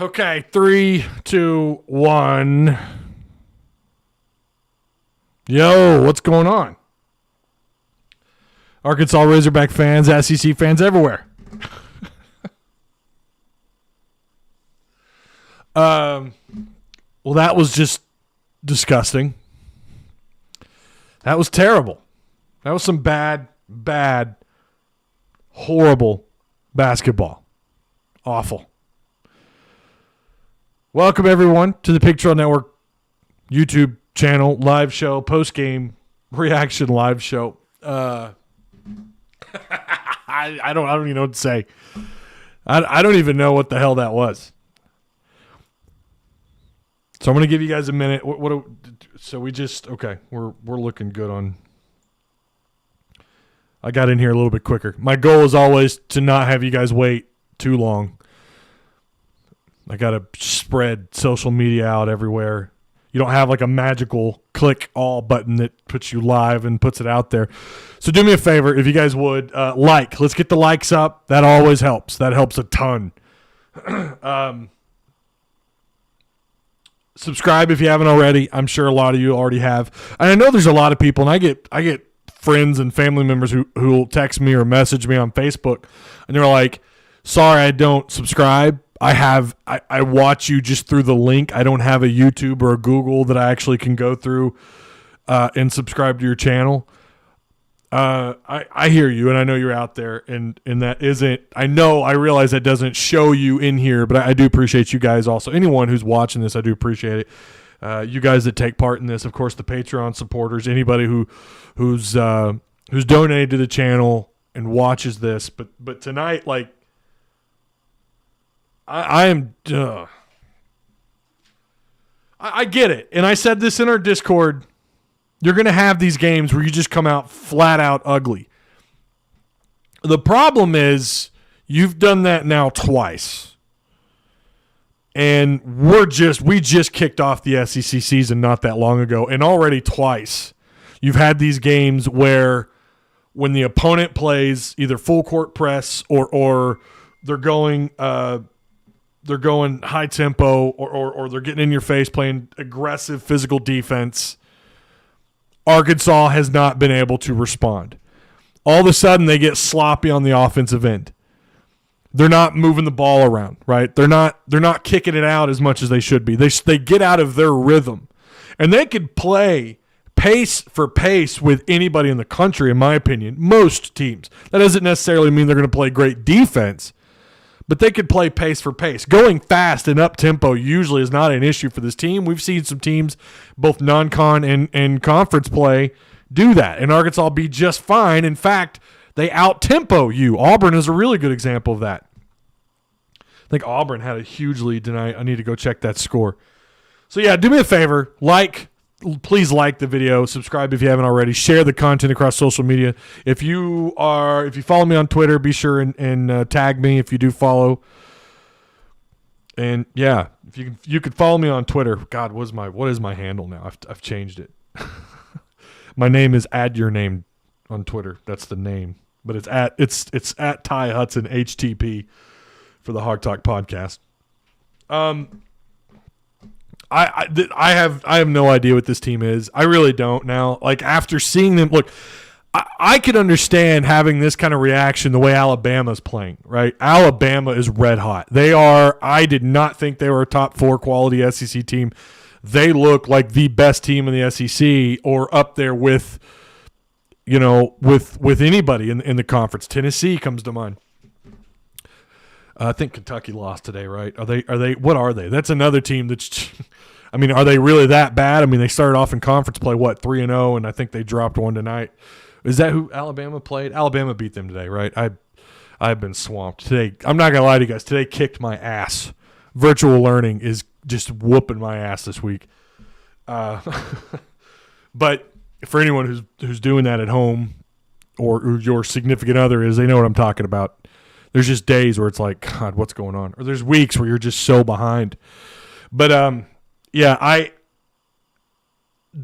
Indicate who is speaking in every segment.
Speaker 1: Okay, 3, 2, 1. Yo, what's going on? Arkansas Razorback fans, SEC fans everywhere. Well, that was just disgusting. That was terrible. That was some bad, horrible basketball. Awful. Welcome, everyone, to the Pig Trail Network YouTube channel, live show, post-game reaction live show. I don't even know what to say. I don't even know what the hell that was. So I'm going to give you guys a minute. So we just, okay, we're looking good on. I got in here a little bit quicker. My goal is always to not have you guys wait too long. I got to spread social media out everywhere. You don't have like a magical click all button that puts you live and puts it out there. So do me a favor, if you guys would, let's get the likes up. That always helps. That helps a ton. Subscribe if you haven't already. I'm sure a lot of you already have. And I know there's a lot of people, and I get friends and family members who will text me or message me on Facebook, and they're like, sorry, I don't subscribe. I watch you just through the link. I don't have a YouTube or a Google that I actually can go through and subscribe to your channel. I hear you, and I know you're out there, and that isn't. I realize that doesn't show you in here, but I do appreciate you guys also. Anyone who's watching this, I do appreciate it. You guys that take part in this, of course, the Patreon supporters, anybody who's donated to the channel and watches this. But tonight, like, I am. I get it, and I said this in our Discord. You're going to have these games where you just come out flat out ugly. The problem is you've done that now twice. And we just kicked off the SEC season not that long ago, and already twice you've had these games where when the opponent plays either full court press or they're going high tempo or they're getting in your face playing aggressive physical defense, Arkansas has not been able to respond. All of a sudden, they get sloppy on the offensive end. They're not moving the ball around, right? They're not kicking it out as much as they should be. They get out of their rhythm. And they could play pace for pace with anybody in the country, in my opinion, most teams. That doesn't necessarily mean they're going to play great defense, but they could play pace for pace. Going fast and up-tempo usually is not an issue for this team. We've seen some teams, both non-con and conference play, do that, and Arkansas be just fine. In fact, they out-tempo you. Auburn is a really good example of that. I think Auburn had a huge lead tonight. I need to go check that score. So, yeah, do me a favor. Please like the video. Subscribe if you haven't already. Share the content across social media. If you follow me on Twitter, be sure and tag me if you do follow. And yeah, if you could follow me on Twitter. God, what is my handle now? I've changed it. My name is Add Your Name on Twitter. That's the name, but it's at Ty Hudson HTP for the Hog Talk podcast. I have no idea what this team is. I really don't now. Like, after seeing them, look, I could understand having this kind of reaction the way Alabama's playing, right? Alabama is red hot. I did not think they were a top 4 quality SEC team. They look like the best team in the SEC, or up there with anybody in the conference. Tennessee comes to mind. I think Kentucky lost today, right? Are they? What are they? That's another team that's. I mean, are they really that bad? I mean, they started off in conference play 3-0, and I think they dropped one tonight. Is that who Alabama played? Alabama beat them today, right? I've been swamped today. I'm not gonna lie to you guys. Today kicked my ass. Virtual learning is just whooping my ass this week. But for anyone who's doing that at home, or your significant other is, they know what I'm talking about. There's just days where it's like, God, what's going on? Or there's weeks where you're just so behind. But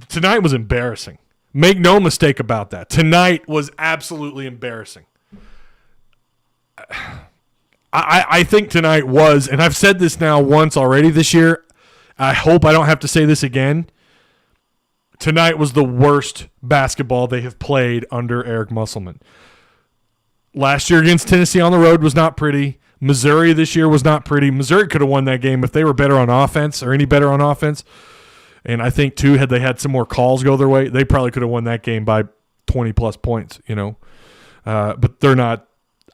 Speaker 1: tonight was embarrassing. Make no mistake about that. Tonight was absolutely embarrassing. I think tonight was, and I've said this now once already this year. I hope I don't have to say this again. Tonight was the worst basketball they have played under Eric Musselman. Last year against Tennessee on the road was not pretty. Missouri this year was not pretty. Missouri could have won that game if they were better on offense or any better on offense. And I think, too, had they had some more calls go their way, they probably could have won that game by 20-plus points, But they're not.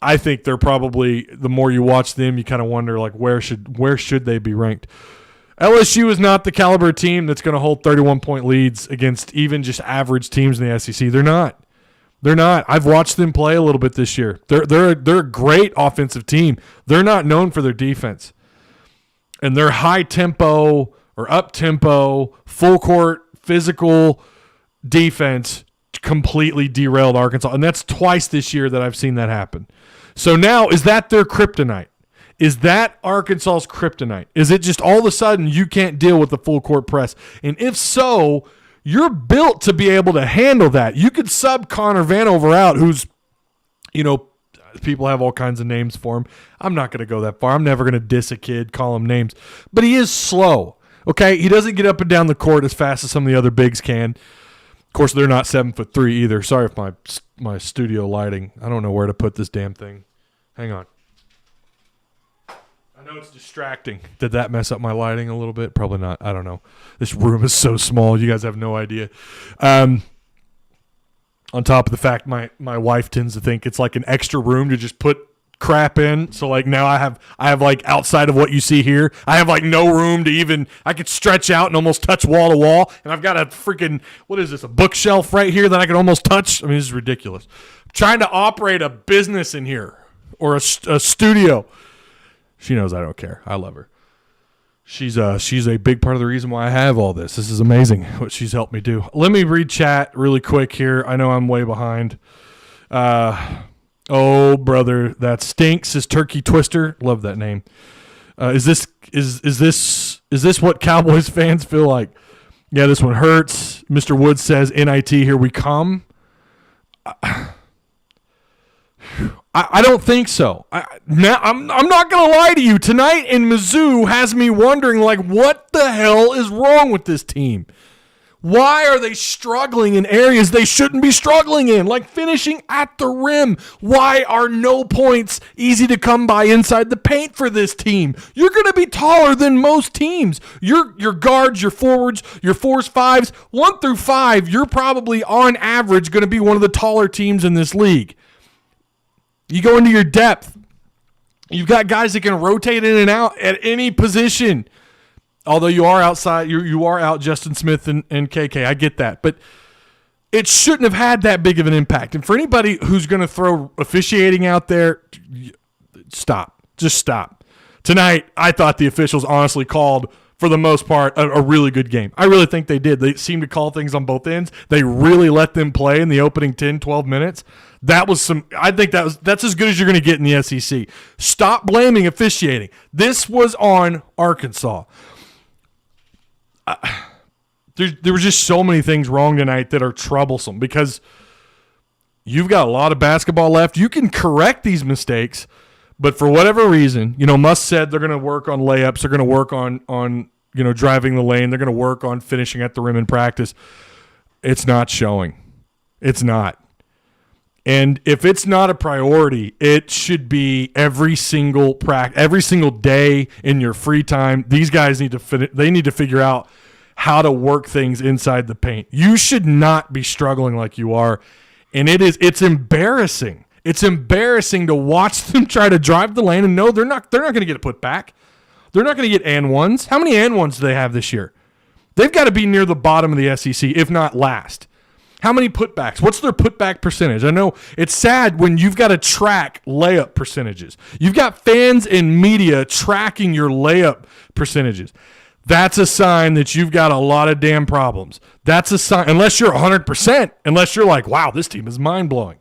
Speaker 1: I think they're probably, the more you watch them, you kind of wonder, like, where should they be ranked? LSU is not the caliber team that's going to hold 31-point leads against even just average teams in the SEC. They're not. They're not. I've watched them play a little bit this year. They're a great offensive team. They're not known for their defense. And their high-tempo or up-tempo, full-court, physical defense completely derailed Arkansas. And that's twice this year that I've seen that happen. So now, is that their kryptonite? Is that Arkansas's kryptonite? Is it just all of a sudden you can't deal with the full court press? And if so, you're built to be able to handle that. You could sub Connor Vanover out, who's, people have all kinds of names for him. I'm not going to go that far. I'm never going to diss a kid, call him names. But he is slow, okay? He doesn't get up and down the court as fast as some of the other bigs can. Of course, they're not 7'3" either. Sorry if my studio lighting. I don't know where to put this damn thing. Hang on. I know it's distracting. Did that mess up my lighting a little bit? Probably not. I don't know. This room is so small. You guys have no idea. On top of the fact my wife tends to think it's like an extra room to just put crap in. So like now I have like outside of what you see here, I have like no room to even, I could stretch out and almost touch wall to wall. And I've got a freaking, what is this, a bookshelf right here that I can almost touch. I mean, this is ridiculous. I'm trying to operate a business in here or a studio. She knows I don't care. I love her. She's a big part of the reason why I have all this. This is amazing what she's helped me do. Let me read chat really quick here. I know I'm way behind. Oh, brother, that stinks. Is Turkey Twister? Love that name. Is this what Cowboys fans feel like? Yeah, this one hurts. Mr. Woods says, NIT, here we come. I don't think so. I'm not going to lie to you. Tonight in Mizzou has me wondering, like, what the hell is wrong with this team? Why are they struggling in areas they shouldn't be struggling in, like finishing at the rim? Why are no points easy to come by inside the paint for this team? You're going to be taller than most teams. Your guards, your forwards, your 4s, 5s, 1 through 5, you're probably on average going to be one of the taller teams in this league. You go into your depth. You've got guys that can rotate in and out at any position. Although you are outside, you are out Justin Smith and KK. I get that. But it shouldn't have had that big of an impact. And for anybody who's going to throw officiating out there, stop. Just stop. Tonight, I thought the officials honestly called, for the most part, a really good game. I really think they did. They seemed to call things on both ends. They really let them play in the opening 10, 12 minutes. That was I think that's as good as you're going to get in the SEC. Stop blaming officiating. This was on Arkansas. There were just so many things wrong tonight that are troublesome because you've got a lot of basketball left. You can correct these mistakes, but for whatever reason, Muss said they're going to work on layups. They're going to work on driving the lane. They're going to work on finishing at the rim in practice. It's not showing. It's not. And if it's not a priority, it should be every single day in your free time. These guys need to figure out how to work things inside the paint. You should not be struggling like you are, and it's embarrassing. It's embarrassing to watch them try to drive the lane and no, they're not going to get it put back. They're not going to get and ones. How many and ones do they have this year? They've got to be near the bottom of the SEC, if not last. How many putbacks? What's their putback percentage? I know it's sad when you've got to track layup percentages. You've got fans and media tracking your layup percentages. That's a sign that you've got a lot of damn problems. That's a sign, unless you're 100%, unless you're like, wow, this team is mind-blowing.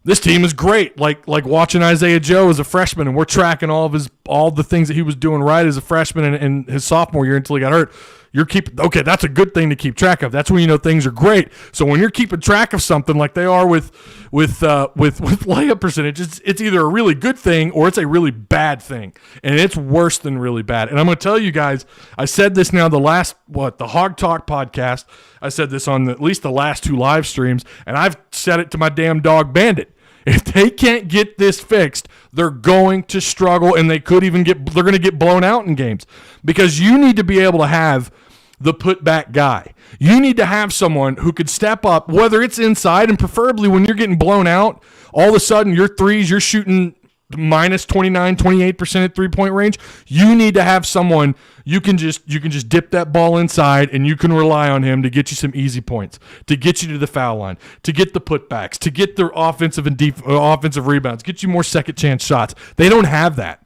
Speaker 1: This team is great. Like watching Isaiah Joe as a freshman, and we're tracking all the things that he was doing right as a freshman and his sophomore year until he got hurt. Okay, that's a good thing to keep track of. That's when you know things are great. So when you're keeping track of something like they are with layup percentage, it's either a really good thing or it's a really bad thing, and it's worse than really bad. And I'm going to tell you guys, I said this now the Hog Talk podcast. I said this on at least the last 2 live streams, and I've said it to my damn dog Bandit. If they can't get this fixed, they're going to struggle, and they're going to get blown out in games, because you need to be able to have the put-back guy. You need to have someone who could step up, whether it's inside, and preferably when you're getting blown out, all of a sudden your threes, you're shooting minus 29, 28% at three-point range. You need to have someone you can just dip that ball inside, and you can rely on him to get you some easy points, to get you to the foul line, to get the putbacks, to get the offensive rebounds, get you more second chance shots. They don't have that.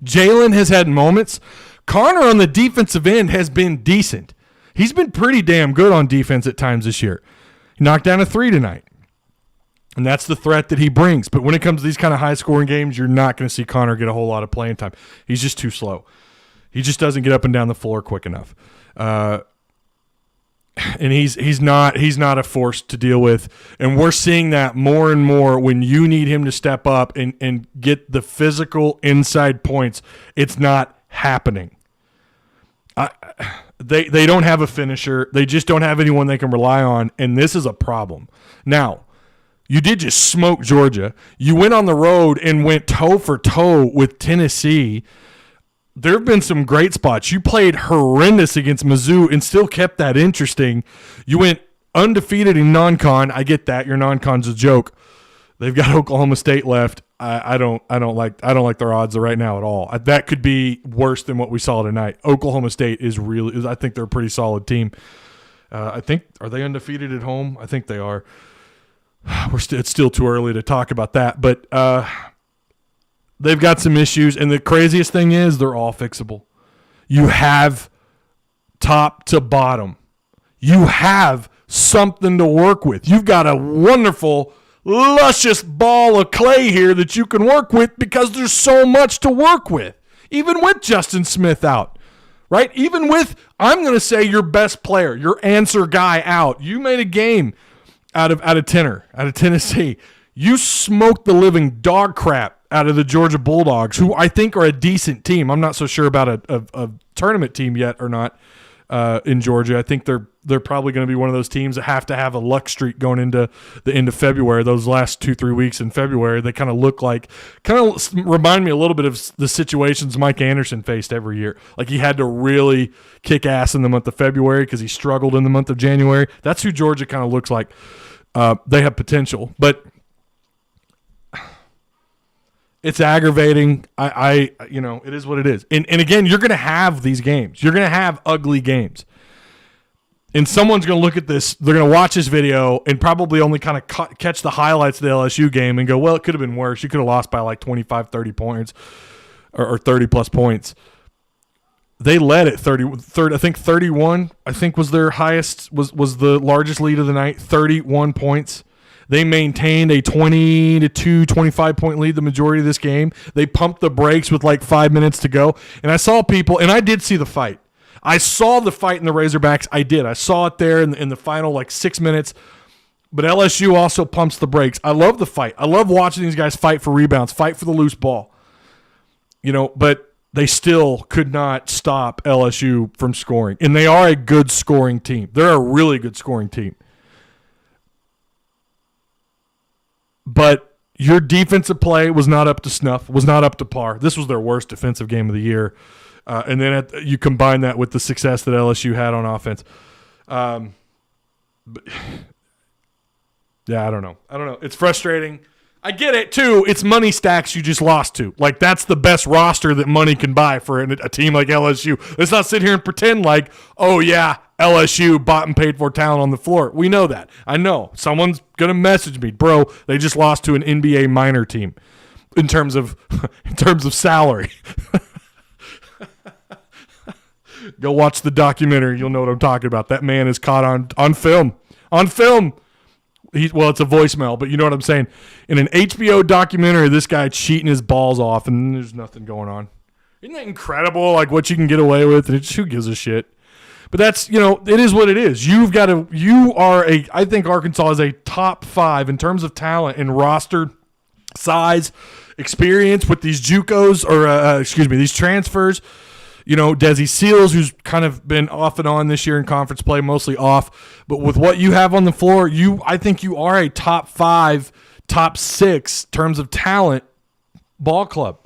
Speaker 1: Jalen has had moments. Connor on the defensive end has been decent. He's been pretty damn good on defense at times this year. He knocked down a 3 tonight. And that's the threat that he brings. But when it comes to these kind of high-scoring games, you're not going to see Connor get a whole lot of playing time. He's just too slow. He just doesn't get up and down the floor quick enough. And he's not a force to deal with. And we're seeing that more and more when you need him to step up and get the physical inside points. It's not happening. They don't have a finisher. They just don't have anyone they can rely on, and this is a problem. Now, you did just smoke Georgia. You went on the road and went toe for toe with Tennessee. There have been some great spots. You played horrendous against Mizzou and still kept that interesting. You went undefeated in non-con. I get that. Your non-con's a joke. They've got Oklahoma State left. I don't like their odds right now at all. That could be worse than what we saw tonight. Oklahoma State I think they're a pretty solid team. Are they undefeated at home? I think they are. It's still too early to talk about that, but they've got some issues, and the craziest thing is they're all fixable. You have top to bottom. You have something to work with. You've got a wonderful, luscious ball of clay here that you can work with because there's so much to work with, even with Justin Smith out, right? Even with, I'm going to say, your best player, your answer guy out. You made a game out of Tennessee. You smoked the living dog crap out of the Georgia Bulldogs, who I think are a decent team. I'm not so sure about a tournament team yet or not in Georgia. I think they're probably going to be one of those teams that have to have a luck streak going into the end of February. Those last 2-3 weeks in February, they kind of remind me a little bit of the situations Mike Anderson faced every year. Like he had to really kick ass in the month of February because he struggled in the month of January. That's who Georgia kind of looks like. They have potential, but it's aggravating. It is what it is. And again, you're going to have these games. You're going to have ugly games. And someone's going to look at this, they're going to watch this video and probably only kind of catch the highlights of the LSU game and go, well, it could have been worse. You could have lost by like 25, 30 points or 30-plus points. They led at 30, I think 31, I think was their highest, was the largest lead of the night, 31 points. They maintained a 22, 25-point lead the majority of this game. They pumped the brakes with like 5 minutes to go. And I saw people, and I did see the fight. I saw the fight in the Razorbacks. I did. I saw it there in the final like 6 minutes. But LSU also pumps the brakes. I love the fight. I love watching these guys fight for rebounds, fight for the loose ball. But they still could not stop LSU from scoring. And they are a good scoring team. They're a really good scoring team. But your defensive play was not up to snuff, was not up to par. This was their worst defensive game of the year. And then you combine that with the success that LSU had on offense. I don't know. It's frustrating. I get it, too. It's money stacks you just lost to. Like, that's the best roster that money can buy for a team like LSU. Let's not sit here and pretend like, oh, yeah, LSU bought and paid for talent on the floor. We know that. I know. Someone's going to message me, bro, they just lost to an NBA minor team in terms of salary. Go watch the documentary. You'll know what I'm talking about. That man is caught on film. On film. It's a voicemail, but you know what I'm saying. In an HBO documentary, this guy cheating his balls off, and there's nothing going on. Isn't that incredible? Like what you can get away with. Who gives a shit? But that's, it is what it is. I think Arkansas is a top 5 in terms of talent and roster size, experience with these JUCOs these transfers. Desi Seals, who's kind of been off and on this year in conference play, mostly off. But with what you have on the floor, I think you are a top 5, top 6 terms of talent ball club.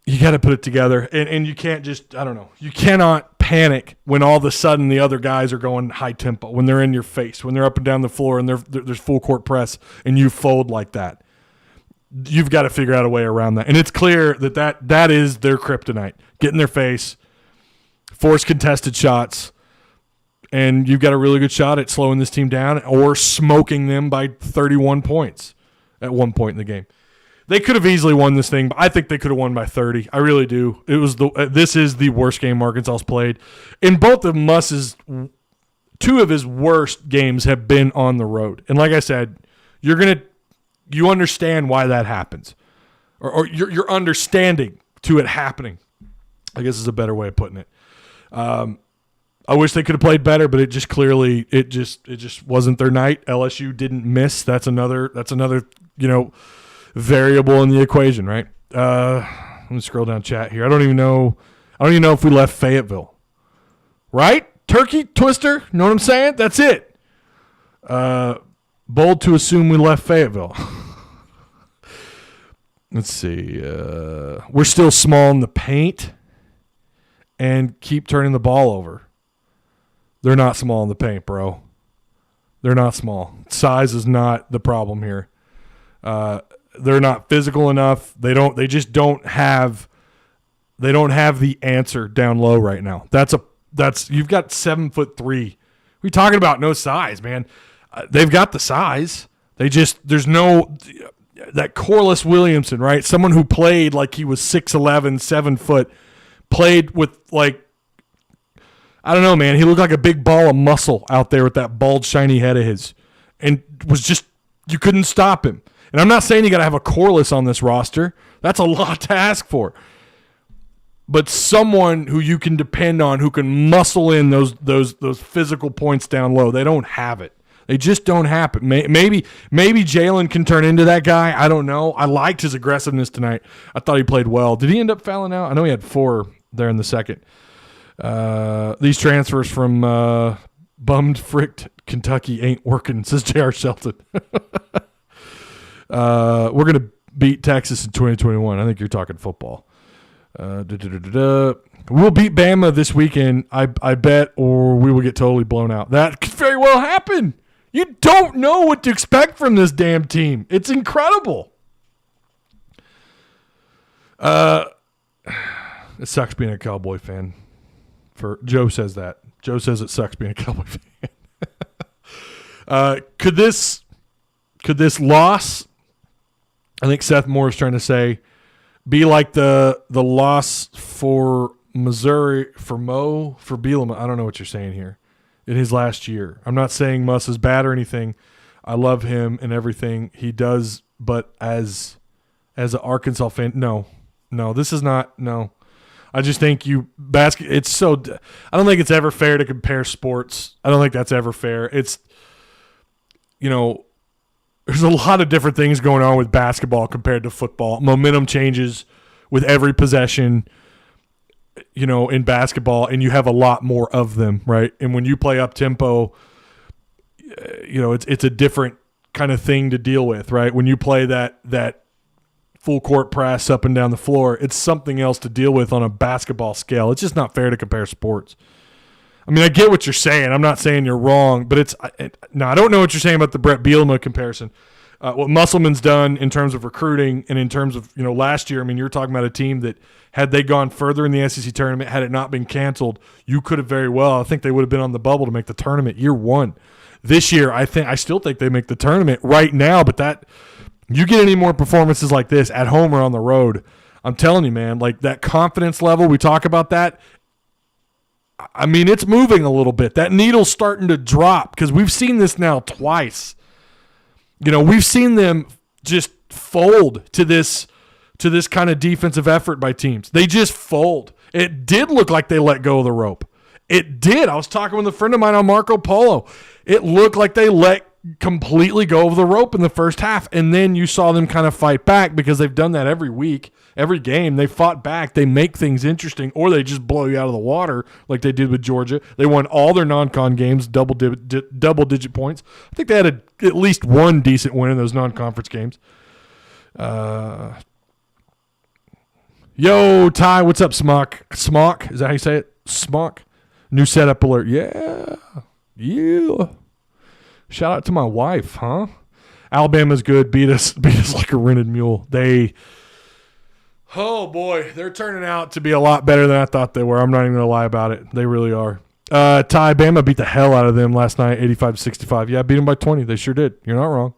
Speaker 1: You got to put it together, and you can't just, you cannot panic when all of a sudden the other guys are going high tempo, when they're in your face, when they're up and down the floor and there's full court press and you fold like that. You've got to figure out a way around that. And it's clear that is their kryptonite. Get in their face, force contested shots, and you've got a really good shot at slowing this team down or smoking them by 31 points at one point in the game. They could have easily won this thing, but I think they could have won by 30. I really do. This is the worst game Arkansas's played. In both of Muss's, 2 of his worst games have been on the road. And like I said, you understand why that happens, or you're understanding to it happening, I guess is a better way of putting it. I wish they could have played better, but it just wasn't their night. LSU didn't miss. That's another variable in the equation, right? Let me scroll down chat here. I don't even know if we left Fayetteville, right? Turkey Twister, you know what I'm saying? That's it. Bold to assume we left Fayetteville. Let's see. We're still small in the paint and keep turning the ball over. They're not small in the paint, bro. They're not small. Size is not the problem here. They're not physical enough. They just don't have the answer down low right now. You've got 7'3". We're talking about no size, man. They've got the size. There's no that Corliss Williamson, right? Someone who played like he was 6'11", 7 foot, played with I don't know, man. He looked like a big ball of muscle out there with that bald, shiny head of his, and you couldn't stop him. And I'm not saying you got to have a Corliss on this roster. That's a lot to ask for. But someone who you can depend on, who can muscle in those physical points down low, they don't have it. They just don't happen. Maybe Jalen can turn into that guy. I don't know. I liked his aggressiveness tonight. I thought he played well. Did he end up fouling out? I know he had 4 there in the second. These transfers from bummed fricked Kentucky ain't working, says J.R. Shelton. We're going to beat Texas in 2021. I think you're talking football. We'll beat Bama this weekend, I bet, or we will get totally blown out. That could very well happen. You don't know what to expect from this damn team. It's incredible. It sucks being a Cowboy fan. Joe says that. Joe says it sucks being a Cowboy fan. Could this loss, I think Seth Moore is trying to say, be like the loss for Missouri, for Bielema? I don't know what you're saying here. In his last year. I'm not saying Muss is bad or anything. I love him and everything he does, but as an Arkansas fan, no, this is not, no. I just think it's so, I don't think it's ever fair to compare sports. I don't think that's ever fair. It's, there's a lot of different things going on with basketball compared to football. Momentum changes with every possession, in basketball, and you have a lot more of them, right? And when you play up tempo, it's a different kind of thing to deal with, right? When you play that full court press up and down the floor, it's something else to deal with on a basketball scale. It's just not fair to compare sports. I mean, I get what you're saying. I'm not saying you're wrong, but I don't know what you're saying about the Brett Bielema comparison. What Musselman's done in terms of recruiting and in terms of, last year, I mean, you're talking about a team that had they gone further in the SEC tournament, had it not been canceled, you could have very well, I think they would have been on the bubble to make the tournament year one. This year, I still think they make the tournament right now, but that you get any more performances like this at home or on the road, I'm telling you, man, like that confidence level, we talk about that. I mean, it's moving a little bit. That needle's starting to drop because we've seen this now twice. We've seen them just fold to this kind of defensive effort by teams. They just fold. It did look like they let go of the rope. It did. I was talking with a friend of mine on Marco Polo. It looked like they let completely go over the rope in the first half, and then you saw them kind of fight back because they've done that every week. Every game, they fought back. They make things interesting, or they just blow you out of the water like they did with Georgia. They won all their non-con games, double-digit points. I think they had at least one decent win in those non-conference games. Yo, Ty, what's up, Smock? Smock? Is that how you say it? Smock? New setup alert. Yeah. Shout out to my wife, huh? Alabama's good. Beat us like a rented mule. Oh, boy, they're turning out to be a lot better than I thought they were. I'm not even going to lie about it. They really are. Ty, Bama beat the hell out of them last night, 85-65. Yeah, beat them by 20. They sure did. You're not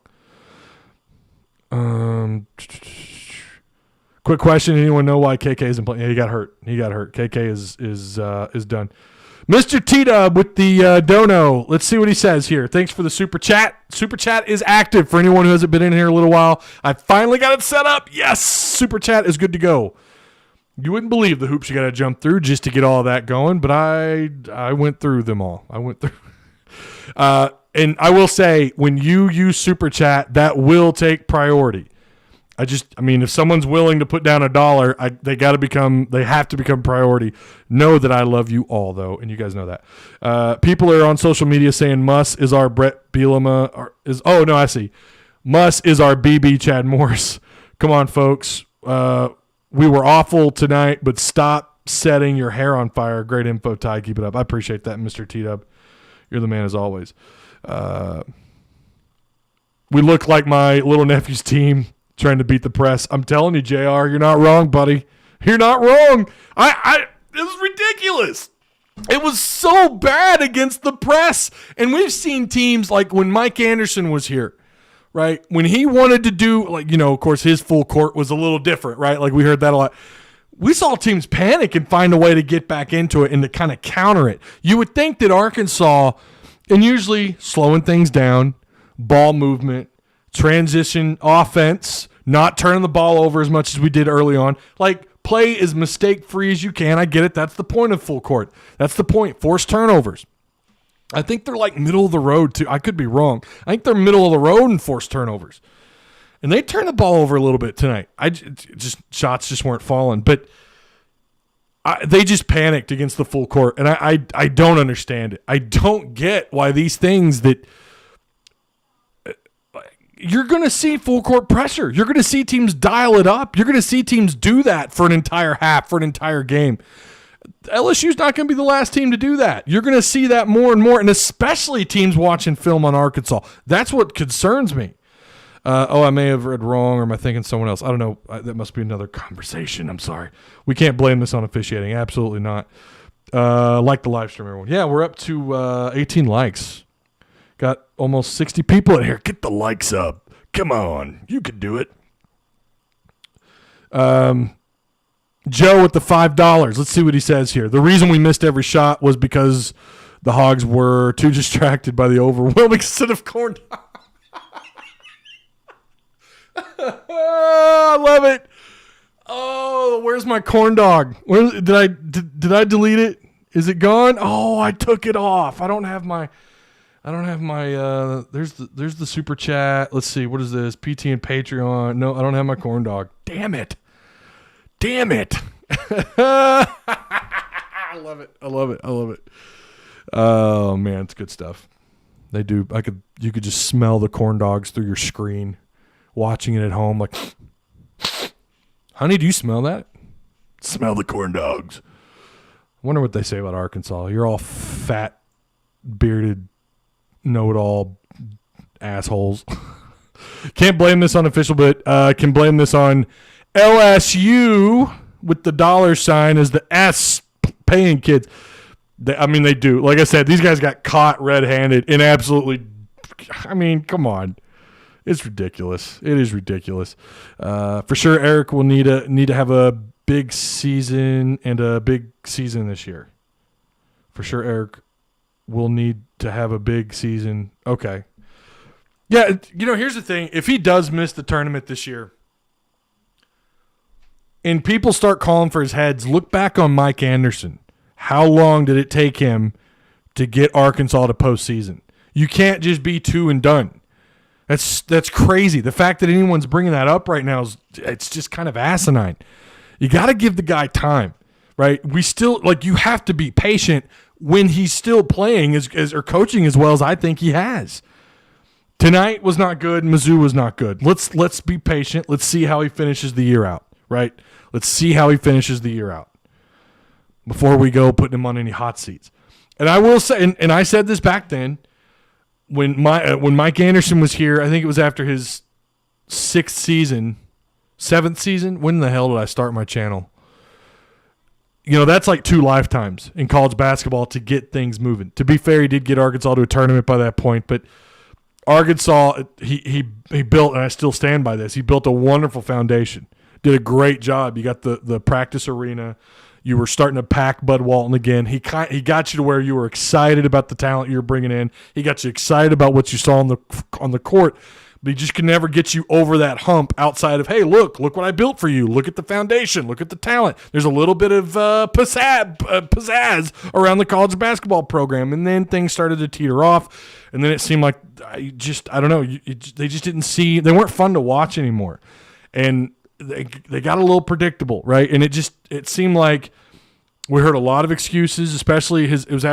Speaker 1: wrong. Quick question. Anyone know why KK isn't playing? Yeah, he got hurt. KK is done. Mr. T-Dub with the dono. Let's see what he says here. Thanks for the super chat. Super chat is active for anyone who hasn't been in here a little while. I finally got it set up. Yes, super chat is good to go. You wouldn't believe the hoops you got to jump through just to get all that going, but I went through them all. And I will say, when you use super chat, that will take priority. If someone's willing to put down $1, they have to become priority. Know that I love you all, though, and you guys know that. People are on social media saying Muss is our Brett Bielema. I see. Muss is our BB Chad Morris. Come on, folks. We were awful tonight, but stop setting your hair on fire. Great info, Ty. Keep it up. I appreciate that, Mr. T-Dub. You're the man as always. We look like my little nephew's team trying to beat the press. I'm telling you, JR, you're not wrong, buddy. You're not wrong. It was ridiculous. It was so bad against the press. And we've seen teams like when Mike Anderson was here, right? When he wanted to do, of course, his full court was a little different, right? Like we heard that a lot. We saw teams panic and find a way to get back into it and to kind of counter it. You would think that Arkansas, and usually slowing things down, ball movement, transition offense, not turning the ball over as much as we did early on. Play as mistake-free as you can. I get it. That's the point of full court. That's the point. Force turnovers. I think they're middle of the road, too. I could be wrong. I think they're middle of the road in forced turnovers. And they turned the ball over a little bit tonight. Shots just weren't falling. But they just panicked against the full court. And I don't understand it. I don't get why these things that – you're going to see full court pressure. You're going to see teams dial it up. You're going to see teams do that for an entire half, for an entire game. LSU's not going to be the last team to do that. You're going to see that more and more, and especially teams watching film on Arkansas. That's what concerns me. I may have read wrong, or am I thinking someone else? I don't know. That must be another conversation. I'm sorry. We can't blame this on officiating. Absolutely not. Like the live stream, everyone. Yeah, we're up to 18 likes. Got almost 60 people in here. Get the likes up. Come on. You can do it. Joe with the $5. Let's see what he says here. The reason we missed every shot was because the Hogs were too distracted by the overwhelming set of corn dogs. I love it. Oh, where's my corn dog? Did I delete it? Is it gone? Oh, I took it off. I don't have my there's the super chat. Let's see, what is this? PT and Patreon. No, I don't have my corn dog. Damn it. I love it. Oh man, it's good stuff. They do. You could just smell the corn dogs through your screen, watching it at home. Like, honey, do you smell that? Smell the corn dogs. I wonder what they say about Arkansas. You're all fat, bearded, know-it-all assholes. Can't blame this on official, but can blame this on LSU with the $sign as the S paying kids. They do. Like I said, these guys got caught red-handed and absolutely. Come on, it's ridiculous. It is ridiculous. For sure, Eric will need to have a big season and a big season this year. For sure, Eric will need to have a big season. Okay. Yeah, here's the thing. If he does miss the tournament this year and people start calling for his heads, look back on Mike Anderson. how long did it take him to get Arkansas to postseason? You can't just be 2 and done. That's crazy. The fact that anyone's bringing that up right now it's just kind of asinine. You got to give the guy time, right? We still you have to be patient when he's still playing or coaching as well as I think he has. Tonight was not good. Mizzou was not good. Let's be patient. Let's see how he finishes the year out, right? Let's see how he finishes the year out before we go putting him on any hot seats. And I will say, and I said this back then, when Mike Anderson was here, I think it was after his 7th season. When the hell did I start my channel? That's like 2 lifetimes in college basketball to get things moving. To be fair, he did get Arkansas to a tournament by that point, but Arkansas, he built, and I still stand by this, he built a wonderful foundation. Did a great job. You got the practice arena. You were starting to pack Bud Walton again. He got you to where you were excited about the talent you were bringing in. He got you excited about what you saw on the court. But he just could never get you over that hump outside of, hey, look what I built for you. Look at the foundation. Look at the talent. There's a little bit of pizzazz around the college basketball program. And then things started to teeter off. And then it seemed like, I don't know, they just didn't see, they weren't fun to watch anymore. And they got a little predictable, right? And it seemed like we heard a lot of excuses, especially it was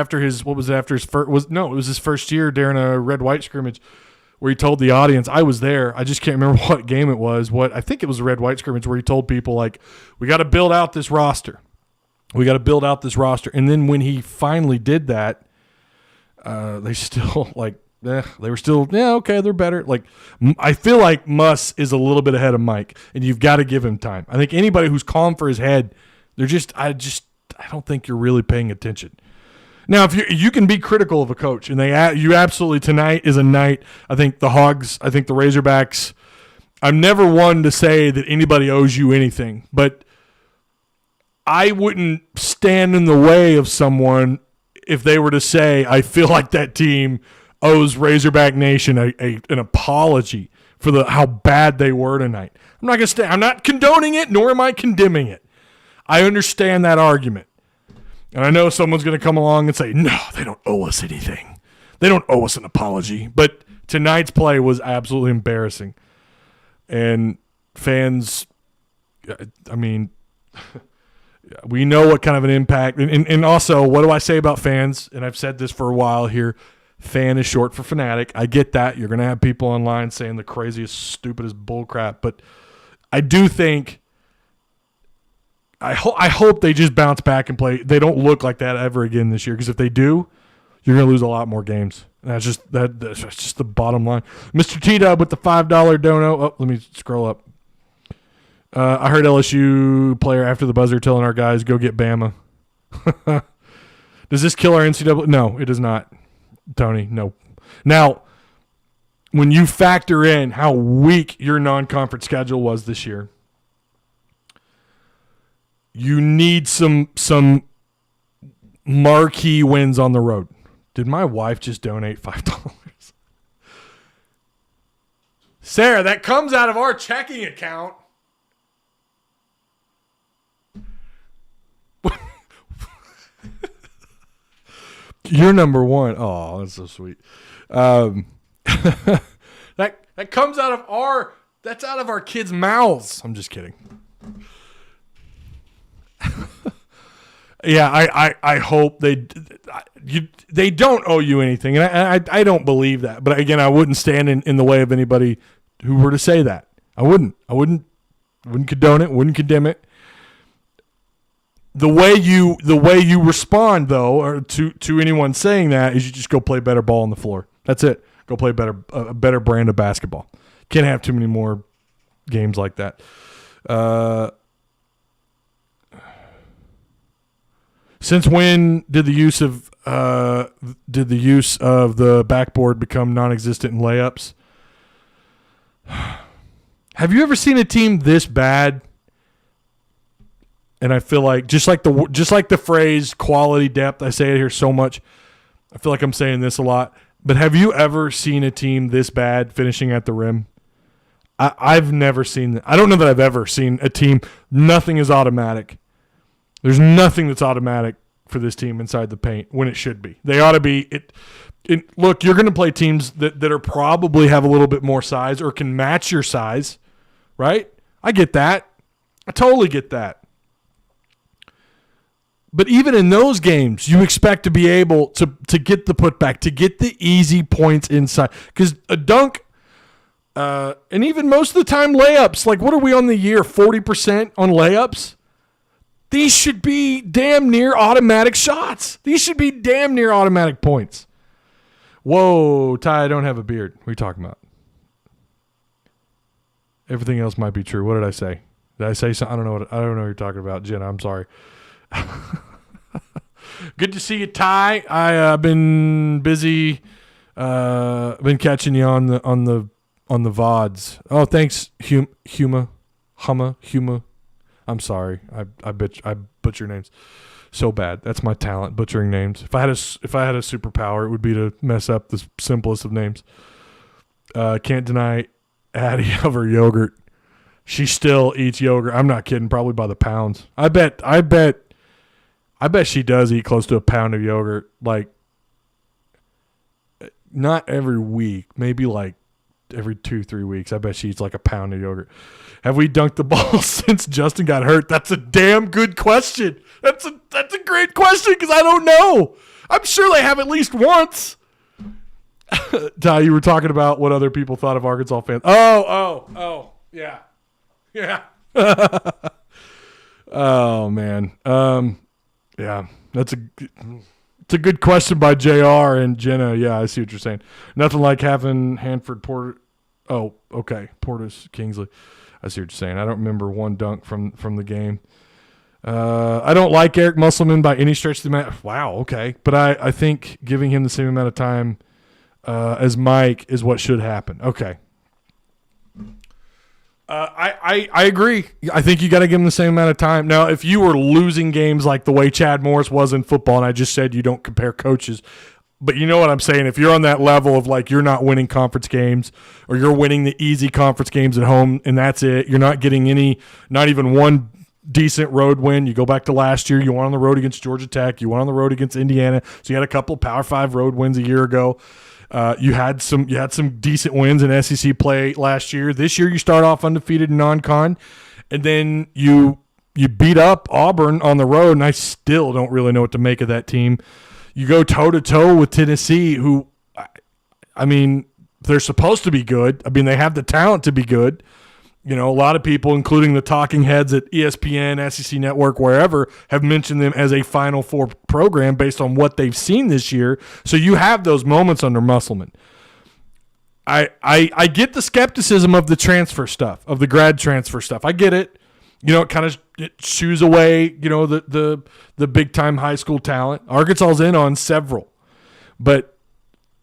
Speaker 1: his first year during a red-white scrimmage where he told the audience, I was there, I just can't remember what game it was, I think it was a red-white scrimmage where he told people, we got to build out this roster. And then when he finally did that, they still, they were still, okay, they're better. I feel like Muss is a little bit ahead of Mike, and you've got to give him time. I think anybody who's calm for his head, I don't think you're really paying attention. Now, if you can be critical of a coach, and you absolutely, tonight is a night. I think the Hogs, I think the Razorbacks. I'm never one to say that anybody owes you anything, but I wouldn't stand in the way of someone if they were to say, I feel like that team owes Razorback Nation an apology for how bad they were tonight. I'm not condoning it, nor am I condemning it. I understand that argument. And I know someone's going to come along and say, no, they don't owe us anything. They don't owe us an apology. But tonight's play was absolutely embarrassing. And fans, we know what kind of an impact. And also, what do I say about fans? And I've said this for a while here. Fan is short for fanatic. I get that. You're going to have people online saying the craziest, stupidest bullcrap. But I do think, I hope they just bounce back and play. They don't look like that ever again this year, because if they do, you're going to lose a lot more games. And that's just the bottom line. Mr. T-Dub with the $5 dono. Oh, let me scroll up. I heard LSU player after the buzzer telling our guys, go get Bama. Does this kill our NCAA? No, it does not, Tony. No. Now, when you factor in how weak your non-conference schedule was this year, you need some marquee wins on the road. Did my wife just donate $5? Sarah, that comes out of our checking account. You're number one. Oh, that's so sweet. That comes out of our kids' mouths. I'm just kidding. Yeah, I hope they don't owe you anything, and I don't believe that. But again, I wouldn't stand in the way of anybody who were to say that. I wouldn't condone it. Wouldn't condemn it. The way you respond, though, or to anyone saying that, is you just go play better ball on the floor. That's it. Go play a better brand of basketball. Can't have too many more games like that. Since when did the use of the backboard become non-existent in layups? Have you ever seen a team this bad? And I feel like just like the phrase quality depth, I say it here so much. I feel like I'm saying this a lot. But have you ever seen a team this bad finishing at the rim? I've never seen that. I don't know that I've ever seen a team. Nothing is automatic. There's nothing that's automatic for this team inside the paint when it should be. They ought to be look, you're going to play teams that are probably have a little bit more size or can match your size, right? I get that. I totally get that. But even in those games, you expect to be able to get the putback, to get the easy points inside. Because a dunk, and even most of the time layups, like what are we on the year, 40% on layups? These should be damn near automatic shots. These should be damn near automatic points. Whoa, Ty, I don't have a beard. What are you talking about? Everything else might be true. What did I say? Did I say something? I don't know what you're talking about, Jenna. I'm sorry. Good to see you, Ty. I've been busy. Been catching you on the VODs. Oh, thanks, Huma. I'm sorry. I butcher names so bad. That's my talent, butchering names. If I had a superpower, it would be to mess up the simplest of names. Can't deny Addie of her yogurt. She still eats yogurt. I'm not kidding. Probably by the pounds. I bet she does eat close to a pound of yogurt. Like, not every week. Maybe like every 2-3 weeks. I bet she eats like a pound of yogurt. Have we dunked the ball since Justin got hurt? That's a damn good question. That's a great question because I don't know. I'm sure they have at least once. Ty, you were talking about what other people thought of Arkansas fans. Oh, yeah. Yeah. Oh, man. Yeah, it's a good question by JR and Jenna. Yeah, I see what you're saying. Nothing like having Hanford Porter. Oh, okay. Portis Kingsley. I see what you're saying. I don't remember one dunk from the game. I don't like Eric Musselman by any stretch of the imagination. Wow, okay. But I think giving him the same amount of time as Mike is what should happen. Okay. I agree. I think you got to give him the same amount of time. Now, if you were losing games like the way Chad Morris was in football, and I just said you don't compare coaches, but you know what I'm saying? If you're on that level of like you're not winning conference games or you're winning the easy conference games at home and that's it, you're not getting not even one decent road win. You go back to last year, you won on the road against Georgia Tech, you won on the road against Indiana, so you had a couple of Power 5 road wins a year ago. You had some decent wins in SEC play last year. This year you start off undefeated in non-con, and then you beat up Auburn on the road, and I still don't really know what to make of that team. You go toe-to-toe with Tennessee, who, I mean, they're supposed to be good. I mean, they have the talent to be good. You know, a lot of people, including the talking heads at ESPN, SEC Network, wherever, have mentioned them as a Final Four program based on what they've seen this year. So you have those moments under Musselman. I get the skepticism of the transfer stuff, of the grad transfer stuff. I get it. You know, it shoos away, you know, the big-time high school talent. Arkansas's in on several. But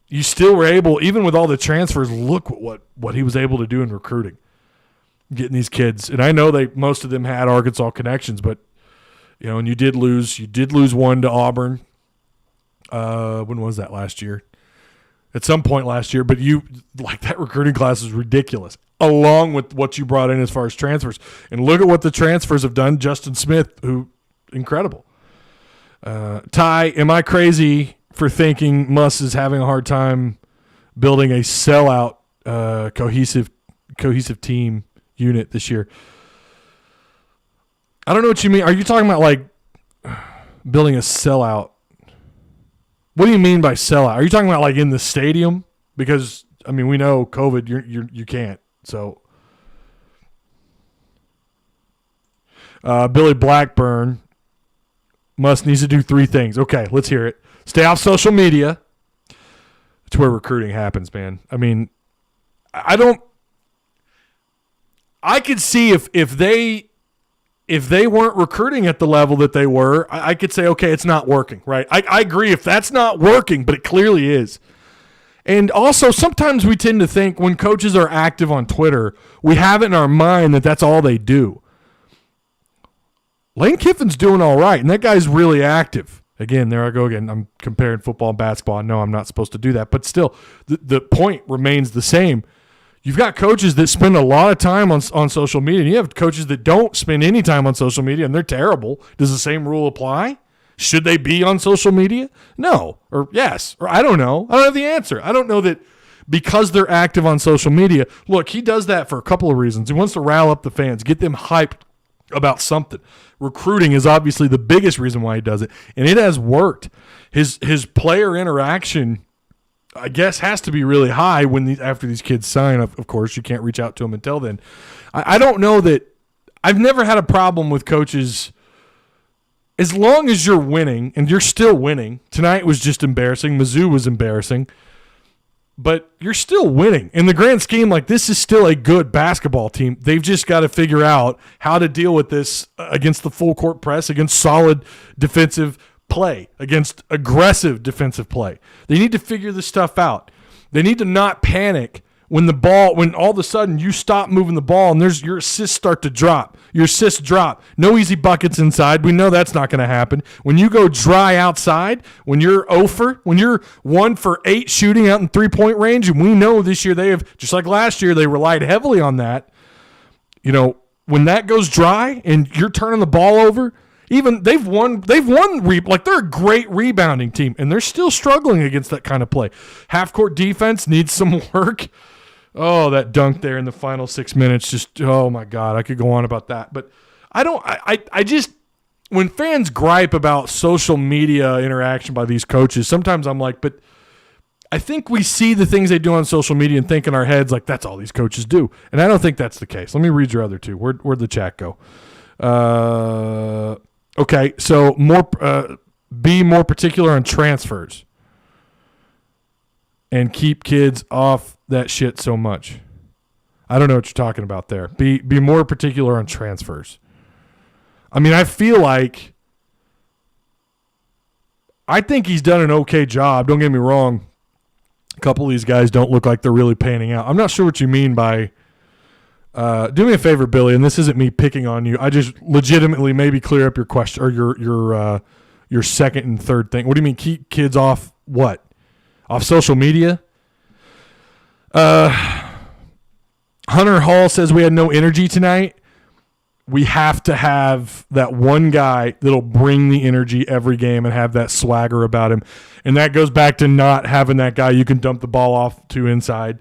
Speaker 1: you still were able, even with all the transfers, look what he was able to do in recruiting. Getting these kids, and I know most of them had Arkansas connections, but you know, and you did lose one to Auburn. When was that, last year? At some point last year, but that recruiting class is ridiculous, along with what you brought in as far as transfers. And look at what the transfers have done. Justin Smith, who incredible. Ty, am I crazy for thinking Muss is having a hard time building a sellout, cohesive team unit this year? I don't know what you mean. Are you talking about like building a sellout? What do you mean by sellout? Are you talking about like in the stadium? Because I mean, we know COVID, you can't. So Billy Blackburn needs to do 3 things. Okay, let's hear it. Stay off social media. It's where recruiting happens, man. I mean, I could see if they weren't recruiting at the level that they were, I could say, okay, it's not working, right? I agree if that's not working, but it clearly is. And also, sometimes we tend to think when coaches are active on Twitter, we have it in our mind that that's all they do. Lane Kiffin's doing all right, and that guy's really active. Again, there I go again. I'm comparing football and basketball. I know I'm not supposed to do that, but still, the point remains the same. You've got coaches that spend a lot of time on social media, and you have coaches that don't spend any time on social media, and they're terrible. Does the same rule apply? Should they be on social media? No. Or yes. Or I don't know. I don't have the answer. I don't know that because they're active on social media. Look, he does that for a couple of reasons. He wants to rile up the fans, get them hyped about something. Recruiting is obviously the biggest reason why he does it, and it has worked. His player interaction, I guess, has to be really high after these kids sign. Of course, you can't reach out to them until then. I don't know that – I've never had a problem with coaches as long as you're winning, and you're still winning. Tonight was just embarrassing. Mizzou was embarrassing. But you're still winning. In the grand scheme, like, this is still a good basketball team. They've just got to figure out how to deal with this against the full court press, against solid defensive play, against aggressive defensive play. They need to figure this stuff out. They need to not panic when all of a sudden you stop moving the ball and your assists start to drop. Your assists drop. No easy buckets inside. We know that's not going to happen. When you go dry outside, when you're 1 for 8 shooting out in three-point range, and we know this year they have, just like last year, they relied heavily on that. When that goes dry and you're turning the ball over, even they've won like, they're a great rebounding team, and they're still struggling against that kind of play. Half-court defense needs some work. Oh, that dunk there in the final 6 minutes, just, oh my God, I could go on about that. But I just, when fans gripe about social media interaction by these coaches, sometimes I'm like, but I think we see the things they do on social media and think in our heads like that's all these coaches do. And I don't think that's the case. Let me read your other two. Where'd the chat go? Okay, so be more particular on transfers and keep kids off that shit so much. I don't know what you're talking about there. Be more particular on transfers. I mean, I feel like I think he's done an okay job. Don't get me wrong. A couple of these guys don't look like they're really panning out. I'm not sure what you mean by do me a favor, Billy, and this isn't me picking on you. I just legitimately maybe clear up your question or your second and third thing. What do you mean keep kids off what? Off social media? Hunter Hall says we had no energy tonight. We have to have that one guy that'll bring the energy every game and have that swagger about him. And that goes back to not having that guy you can dump the ball off to inside.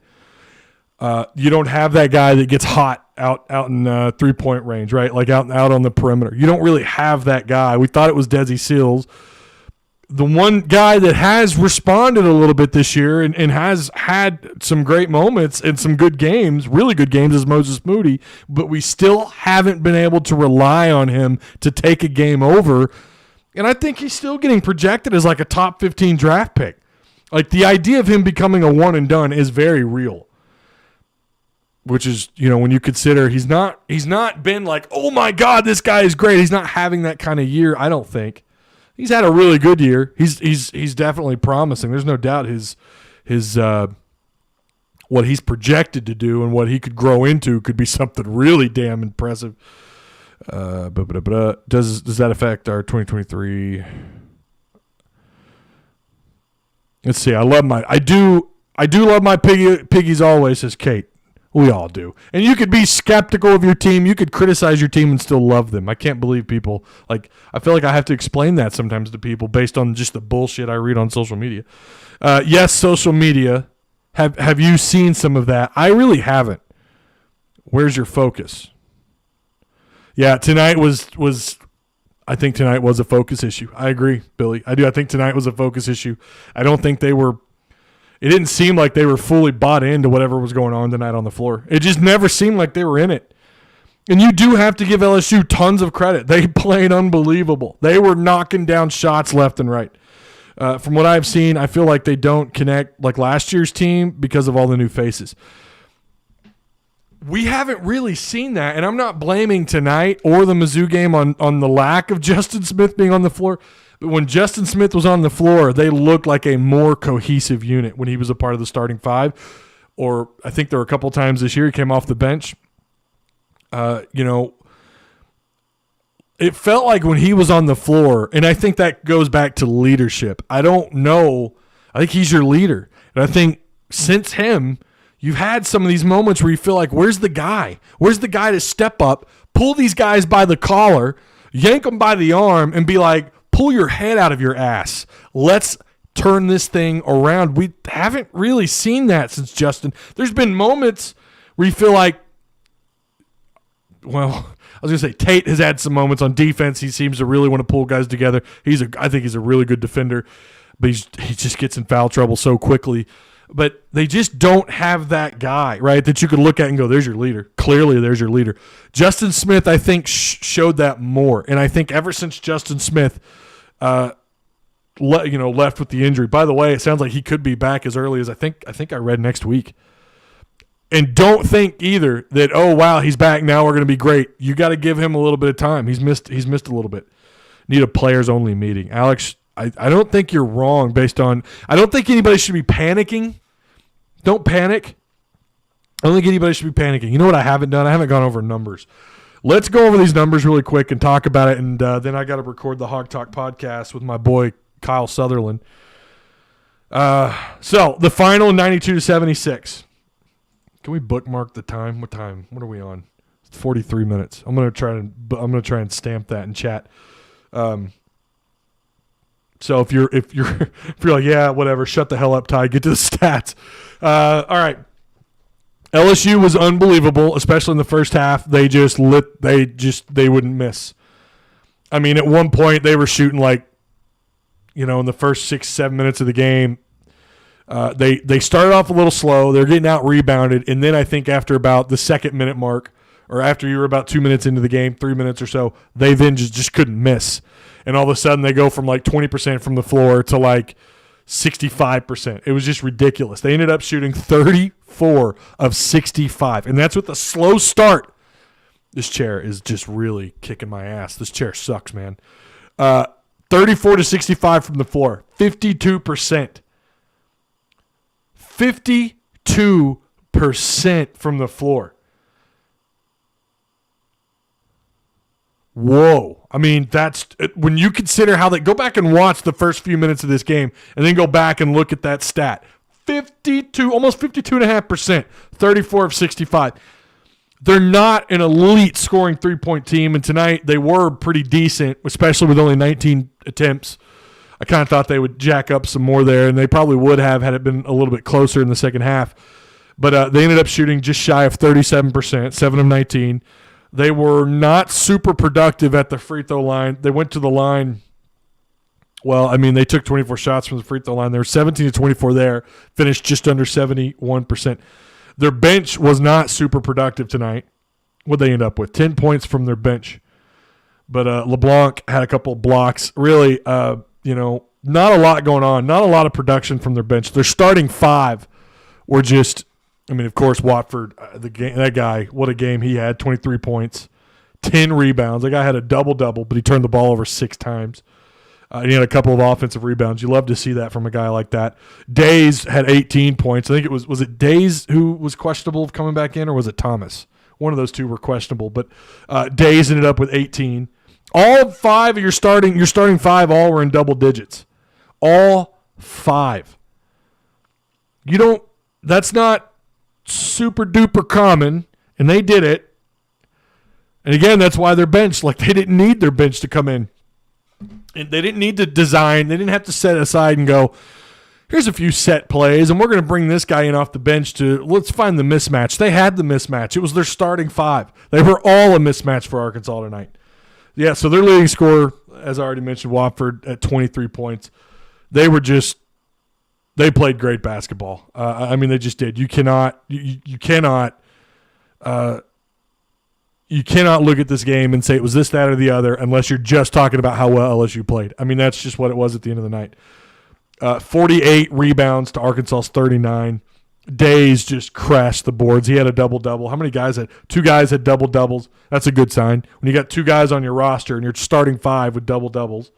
Speaker 1: You don't have that guy that gets hot out in three-point range, right? Like out on the perimeter. You don't really have that guy. We thought it was Desi Seals. The one guy that has responded a little bit this year and has had some great moments and some good games, really good games, is Moses Moody, but we still haven't been able to rely on him to take a game over. And I think he's still getting projected as like a top 15 draft pick. Like, the idea of him becoming a one and done is very real. Which is, when you consider he's not been like, oh my God, this guy is great. He's not having that kind of year, I don't think. He's had a really good year. He's definitely promising. There's no doubt his what he's projected to do and what he could grow into could be something really damn impressive. Does that affect our 2023? Let's see. I do love my piggies always, says Kate. We all do. And you could be skeptical of your team. You could criticize your team and still love them. I can't believe people, I feel like I have to explain that sometimes to people based on just the bullshit I read on social media. Yes, social media. Have you seen some of that? I really haven't. Where's your focus? Yeah, tonight I think tonight was a focus issue. I agree, Billy. I do. I think tonight was a focus issue. I don't think it didn't seem like they were fully bought into whatever was going on tonight on the floor. It just never seemed like they were in it. And you do have to give LSU tons of credit. They played unbelievable. They were knocking down shots left and right. From what I've seen, I feel like they don't connect like last year's team because of all the new faces. We haven't really seen that, and I'm not blaming tonight or the Mizzou game on the lack of Justin Smith being on the floor. But when Justin Smith was on the floor, they looked like a more cohesive unit when he was a part of the starting five. Or I think there were a couple times this year he came off the bench. It felt like when he was on the floor, and I think that goes back to leadership. I don't know. I think he's your leader. And I think since him, you've had some of these moments where you feel like, where's the guy? Where's the guy to step up, pull these guys by the collar, yank them by the arm, and be like, pull your head out of your ass. Let's turn this thing around. We haven't really seen that since Justin. There's been moments where you feel like, well, I was going to say Tate has had some moments on defense. He seems to really want to pull guys together. I think he's a really good defender, but he just gets in foul trouble so quickly. But they just don't have that guy, right, that you could look at and go, there's your leader. Clearly, there's your leader. Justin Smith, I think, showed that more. And I think ever since Justin Smith left with the injury. By the way, it sounds like he could be back as early as I think I read next week. And don't think either that, oh, wow, he's back now, we're going to be great. You got to give him a little bit of time. He's missed a little bit. Need a players-only meeting. Alex, I don't think you're wrong based on – I don't think anybody should be panicking. Don't panic. I don't think anybody should be panicking. You know what I haven't done? I haven't gone over numbers. Let's go over these numbers really quick and talk about it, and then I got to record the Hog Talk podcast with my boy Kyle Sutherland. So the final 92-76. Can we bookmark the time? What time? What are we on? It's 43 minutes. I'm gonna try and stamp that in chat. So if you're like, yeah, whatever, shut the hell up, Ty. Get to the stats. All right. LSU was unbelievable, especially in the first half. They wouldn't miss. I mean, at one point they were shooting like, in the first 6-7 minutes of the game. They started off a little slow. They're getting out rebounded, and then I think after about the second minute mark, or after you were about 2 minutes into the game, 3 minutes or so, they then just couldn't miss. And all of a sudden they go from like 20% from the floor to like 65%. It was just ridiculous. They ended up shooting 34 of 65, and that's with a slow start. This chair is just really kicking my ass. This chair sucks, man. 34 to 65 from the floor, 52%. 52% from the floor. Whoa. I mean, that's when you consider how they go back and watch the first few minutes of this game and then go back and look at that stat. 52, almost 52.5%, 34 of 65. They're not an elite scoring three-point team, and tonight they were pretty decent, especially with only 19 attempts. I kind of thought they would jack up some more there, and they probably would have had it been a little bit closer in the second half. But they ended up shooting just shy of 37%, 7 of 19. They were not super productive at the free throw line. They went to the line. Well, I mean, they took 24 shots from the free throw line. They were 17 to 24 there, finished just under 71%. Their bench was not super productive tonight. What'd they end up with? 10 points from their bench. But LeBlanc had a couple of blocks. Really, not a lot going on. Not a lot of production from their bench. Their starting five were just, of course, Watford, that guy, what a game he had, 23 points, 10 rebounds. The guy had a double-double, but he turned the ball over 6 times. He had a couple of offensive rebounds. You love to see that from a guy like that. Days had 18 points. I think it was it Days who was questionable of coming back in, or was it Thomas? One of those two were questionable, but Days ended up with 18. All 5 of your starting 5 all were in double digits. All 5. That's not super duper common, and they did it. And again, that's why they're benched. Like, they didn't need their bench to come in. And they didn't need to design. They didn't have to set aside and go, here's a few set plays, and we're going to bring this guy in off the bench let's find the mismatch. They had the mismatch. It was their starting 5. They were all a mismatch for Arkansas tonight. Yeah, so their leading scorer, as I already mentioned, Watford at 23 points. They played great basketball. They just did. You cannot look at this game and say it was this, that, or the other unless you're just talking about how well LSU played. That's just what it was at the end of the night. 48 rebounds to Arkansas's 39. Days just crashed the boards. He had a double-double. How many guys had? 2 guys had double-doubles. That's a good sign. When you got 2 guys on your roster and you're starting 5 with double-doubles,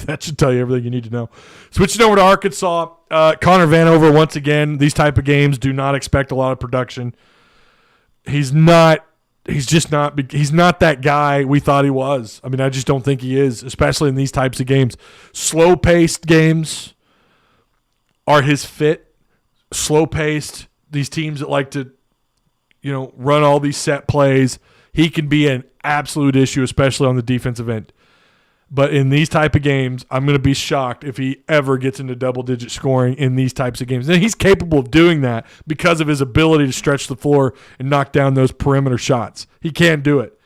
Speaker 1: that should tell you everything you need to know. Switching over to Arkansas, Connor Vanover, once again, these type of games do not expect a lot of production. He's not that guy we thought he was. I just don't think he is, especially in these types of games. Slow-paced games are his fit. Slow-paced, these teams that like to, run all these set plays, he can be an absolute issue, especially on the defensive end. But in these type of games, I'm going to be shocked if he ever gets into double-digit scoring in these types of games. And he's capable of doing that because of his ability to stretch the floor and knock down those perimeter shots. He can do it.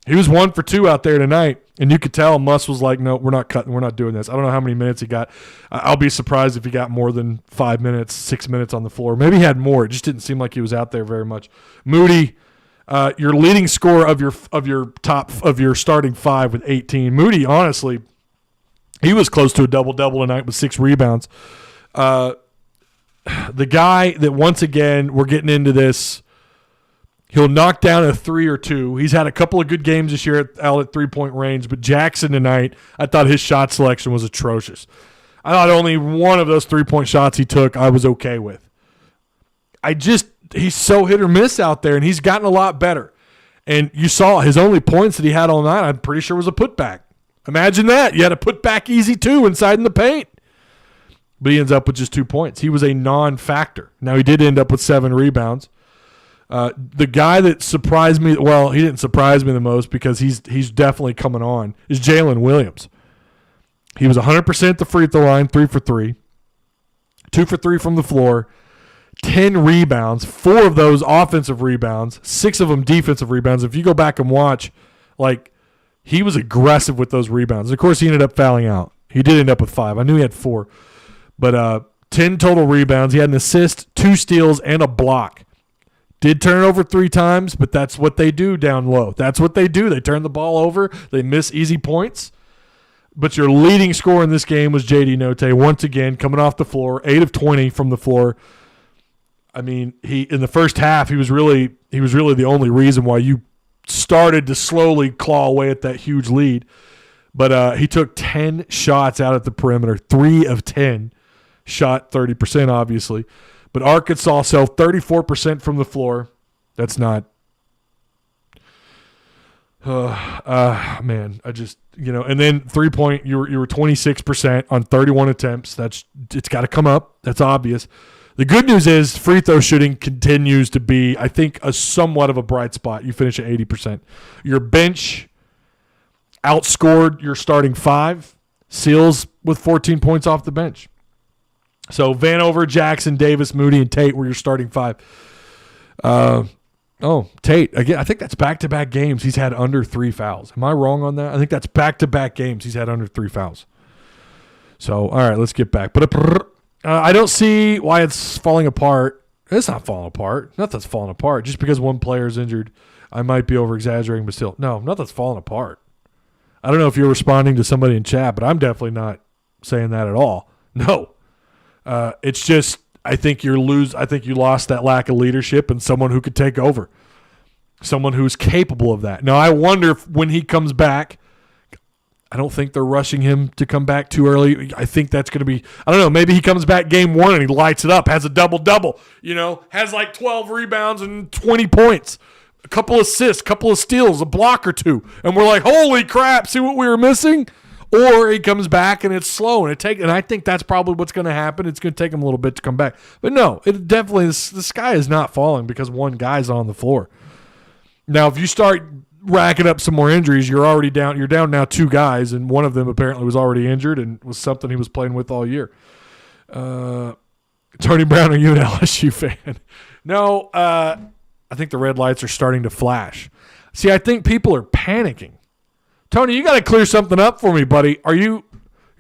Speaker 1: He was 1 for 2 out there tonight, and you could tell Muss was like, no, we're not cutting. We're not doing this. I don't know how many minutes he got. I'll be surprised if he got more than 5 minutes, 6 minutes on the floor. Maybe he had more. It just didn't seem like he was out there very much. Moody, your leading scorer of your starting 5 with 18. Moody, honestly, he was close to a double-double tonight with 6 rebounds. The guy that, once again, we're getting into this, he'll knock down a 3 or 2. He's had a couple of good games this year out at three-point range, but Jackson tonight, I thought his shot selection was atrocious. I thought only one of those three-point shots he took I was okay with. He's so hit or miss out there, and he's gotten a lot better. And you saw his only points that he had all night, I'm pretty sure was a putback. Imagine that. You had a putback easy, too, inside in the paint. But he ends up with just 2 points. He was a non-factor. Now, he did end up with 7 rebounds. The guy that surprised me, well, he didn't surprise me the most because he's definitely coming on, is Jalen Williams. He was 100% at the free throw line, 3 for 3. 2 for 3 from the floor. 10 rebounds, 4 of those offensive rebounds, 6 of them defensive rebounds. If you go back and watch, he was aggressive with those rebounds. Of course, he ended up fouling out. He did end up with 5. I knew he had 4. But 10 total rebounds. He had an assist, 2 steals, and a block. Did turn it over 3 times, but that's what they do down low. That's what they do. They turn the ball over. They miss easy points. But your leading scorer in this game was J.D. Notte, once again, coming off the floor, 8 of 20 from the floor. I mean, in the first half, he was really the only reason why you started to slowly claw away at that huge lead. But he took 10 shots out at the perimeter, 3 of 10, shot 30%, obviously. But Arkansas sell 34% from the floor. That's not. Man, I just, and then 3-point, you were 26% on 31 attempts. It's got to come up. That's obvious. The good news is free throw shooting continues to be, I think, a somewhat of a bright spot. You finish at 80%. Your bench outscored your starting 5. Seals with 14 points off the bench. So Vanover, Jackson, Davis, Moody, and Tate were your starting 5. Tate, again, I think that's back-to-back games he's had under 3 fouls. Am I wrong on that? I think that's back-to-back games he's had under 3 fouls. So, all right, let's get back. But I don't see why it's falling apart. It's not falling apart. Nothing's falling apart. Just because one player is injured, I might be over-exaggerating, but still, no, nothing's falling apart. I don't know if you're responding to somebody in chat, but I'm definitely not saying that at all. No. It's just I think you lost that lack of leadership and someone who could take over, someone who's capable of that. Now, I wonder if when he comes back, I don't think they're rushing him to come back too early. I think that's going to be, I don't know, maybe he comes back game 1 and he lights it up, has a double-double, has like 12 rebounds and 20 points, a couple assists, couple of steals, a block or 2. And we're like, holy crap, see what we were missing? Or he comes back and it's slow, and I think that's probably what's going to happen. It's going to take him a little bit to come back. But no, it definitely, the sky is not falling because one guy's on the floor. Now, if you start racking up some more injuries, you're already down. You're down now 2 guys, and one of them apparently was already injured and was something he was playing with all year. Tony Brown, are you an LSU fan? No, I think the red lights are starting to flash. See, I think people are panicking. Tony, you got to clear something up for me, buddy. You're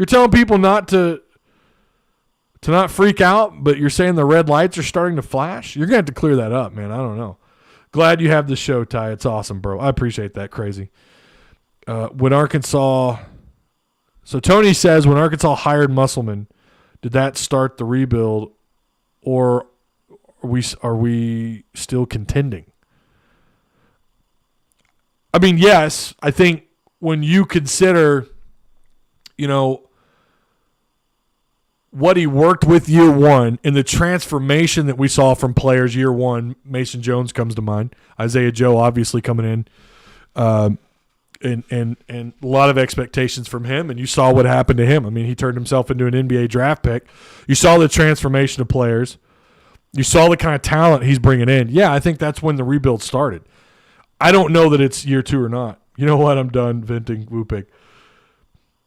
Speaker 1: telling people not to not freak out, but you're saying the red lights are starting to flash? You're going to have to clear that up, man. I don't know. Glad you have the show, Ty. It's awesome, bro. I appreciate that. Crazy. When Arkansas – so Tony says when Arkansas hired Musselman, did that start the rebuild, or are we still contending? I mean, yes, I think when you consider, what he worked with year 1 and the transformation that we saw from players year 1, Mason Jones comes to mind, Isaiah Joe obviously coming in, and a lot of expectations from him, and you saw what happened to him. I mean, he turned himself into an NBA draft pick. You saw the transformation of players. You saw the kind of talent he's bringing in. Yeah, I think that's when the rebuild started. I don't know that it's year 2 or not. You know what? I'm done venting Whoopig.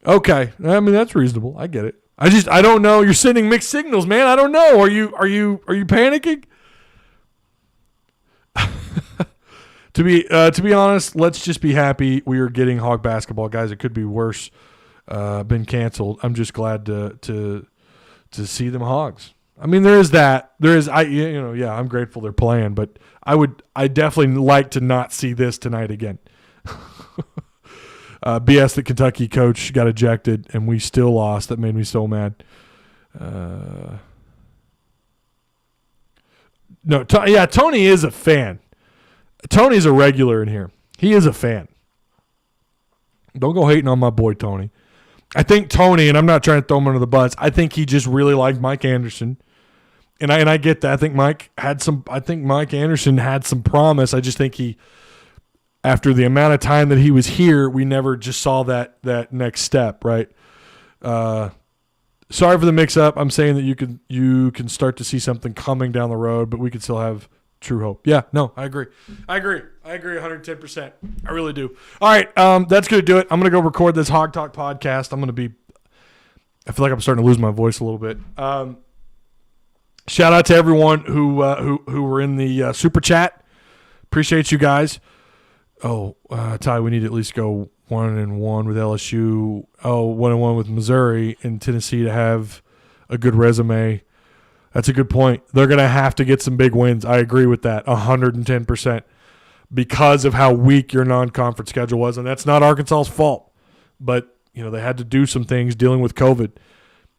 Speaker 1: Okay. I mean, that's reasonable. I get it. I don't know. You're sending mixed signals, man. I don't know. Are you panicking? To be honest, let's just be happy we are getting Hog basketball, guys. It could be worse. Been canceled. I'm just glad to see them Hogs. I mean, there is that. I'm grateful they're playing, but I definitely like to not see this tonight again. BS that Kentucky coach got ejected and we still lost. That made me so mad. Tony is a fan. Tony's a regular in here. He is a fan. Don't go hating on my boy Tony. I think Tony, and I'm not trying to throw him under the bus, I think he just really liked Mike Anderson. And I get that. I think Mike Anderson had some promise. I just think after the amount of time that he was here, we never just saw that next step, right? Sorry for the mix-up. I'm saying that you can start to see something coming down the road, but we could still have true hope. Yeah, no, I agree 110%. I really do. All right, that's going to do it. I'm going to go record this Hog Talk podcast. I feel like I'm starting to lose my voice a little bit. Shout out to everyone who were in the super chat. Appreciate you guys. Oh, Ty, we need to at least go 1-1 with LSU. 1-1 with Missouri and Tennessee to have a good resume. That's a good point. They're going to have to get some big wins. I agree with that 110% because of how weak your non-conference schedule was, and that's not Arkansas's fault. But they had to do some things dealing with COVID.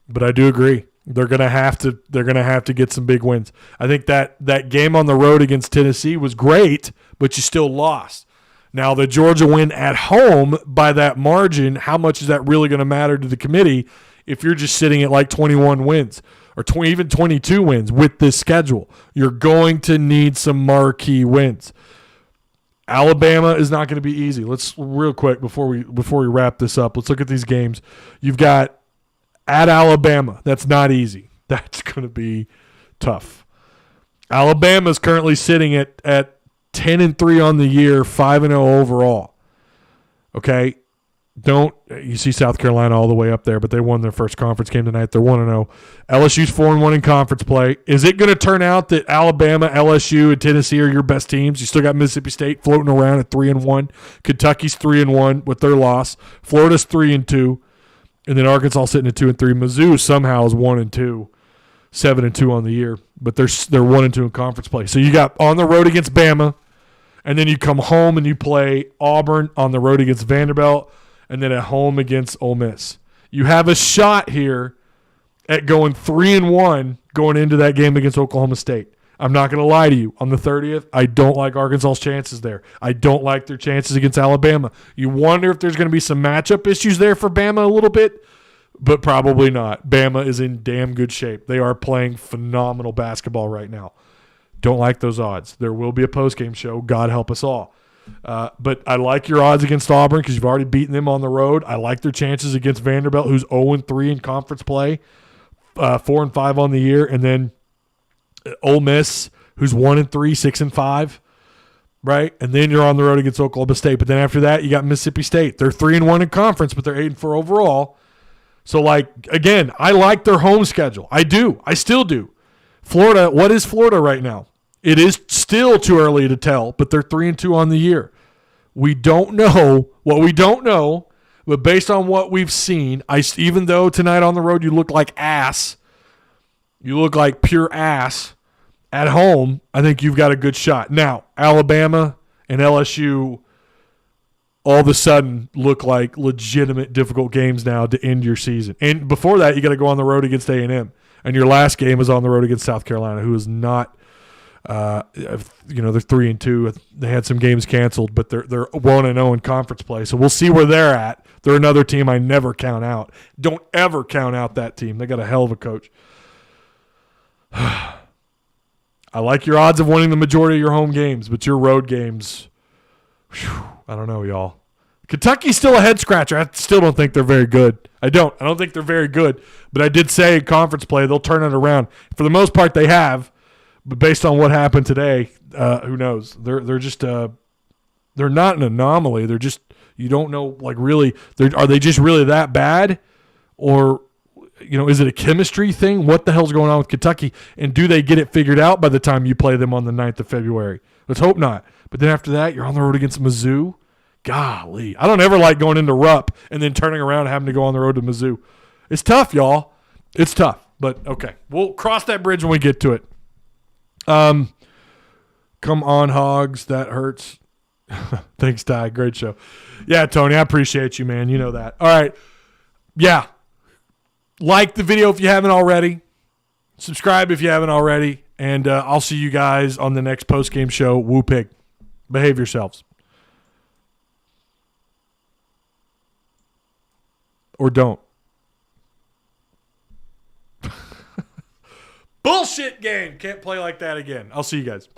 Speaker 1: But I do agree. They're going to have to get some big wins. I think that game on the road against Tennessee was great, but you still lost. Now, the Georgia win at home by that margin, how much is that really going to matter to the committee if you're just sitting at like 21 wins or even 22 wins with this schedule? You're going to need some marquee wins. Alabama is not going to be easy. Let's real quick before we wrap this up, let's look at these games. You've got at Alabama. That's not easy. That's going to be tough. Alabama is currently sitting at 10-3 on the year, 5-0 overall. Okay, you see South Carolina all the way up there, but they won their first conference game tonight. They're 1-0. LSU's 4-1 in conference play. Is it going to turn out that Alabama, LSU, and Tennessee are your best teams? You still got Mississippi State floating around at 3-1. Kentucky's 3-1 with their loss. Florida's 3-2. And then Arkansas sitting at 2-3. Mizzou somehow is 1-2, 7-2 on the year, but they're 1-2 in conference play. So you got on the road against Bama, and then you come home and you play Auburn on the road against Vanderbilt, and then at home against Ole Miss. You have a shot here at going 3-1 going into that game against Oklahoma State. I'm not going to lie to you. On the 30th, I don't like Arkansas's chances there. I don't like their chances against Alabama. You wonder if there's going to be some matchup issues there for Bama a little bit, but probably not. Bama is in damn good shape. They are playing phenomenal basketball right now. Don't like those odds. There will be a postgame show. God help us all. But I like your odds against Auburn because you've already beaten them on the road. I like their chances against Vanderbilt, who's 0-3 in conference play, 4-5 on the year, and then Ole Miss, who's 1-3, 6-5, right? And then you're on the road against Oklahoma State. But then after that, you got Mississippi State. They're 3-1 in conference, but they're 8-4 overall. So, again, I like their home schedule. I do. I still do. Florida, what is Florida right now? It is still too early to tell, but they're 3-2 on the year. We don't know what we don't know, but based on what we've seen, even though tonight on the road you look like ass, you look like pure ass, at home, I think you've got a good shot. Now, Alabama and LSU all of a sudden look like legitimate difficult games now to end your season. And before that, you got to go on the road against A&M. And your last game is on the road against South Carolina, who is not they're 3-2. They had some games canceled, but they're 1-0 in conference play. So we'll see where they're at. They're another team I never count out. Don't ever count out that team. They got a hell of a coach. I like your odds of winning the majority of your home games, but your road games, I don't know, y'all. Kentucky's still a head scratcher. I still don't think they're very good. I don't think they're very good. But I did say in conference play they'll turn it around. For the most part, they have. But based on what happened today, who knows? They're just they're not an anomaly. They're just You don't know, like, really, are they just really that bad? Or, is it a chemistry thing? What the hell's going on with Kentucky? And do they get it figured out by the time you play them on the 9th of February? Let's hope not. But then after that, you're on the road against Mizzou. Golly. I don't ever like going into Rupp and then turning around and having to go on the road to Mizzou. It's tough, y'all. It's tough. But, okay. We'll cross that bridge when we get to it. Come on, Hogs. That hurts. Thanks, Ty. Great show. Yeah, Tony, I appreciate you, man. You know that. All right. Yeah. Like the video if you haven't already. Subscribe if you haven't already. And I'll see you guys on the next post-game show. Woo Pig. Behave yourselves. Or don't. Bullshit game. Can't play like that again. I'll see you guys.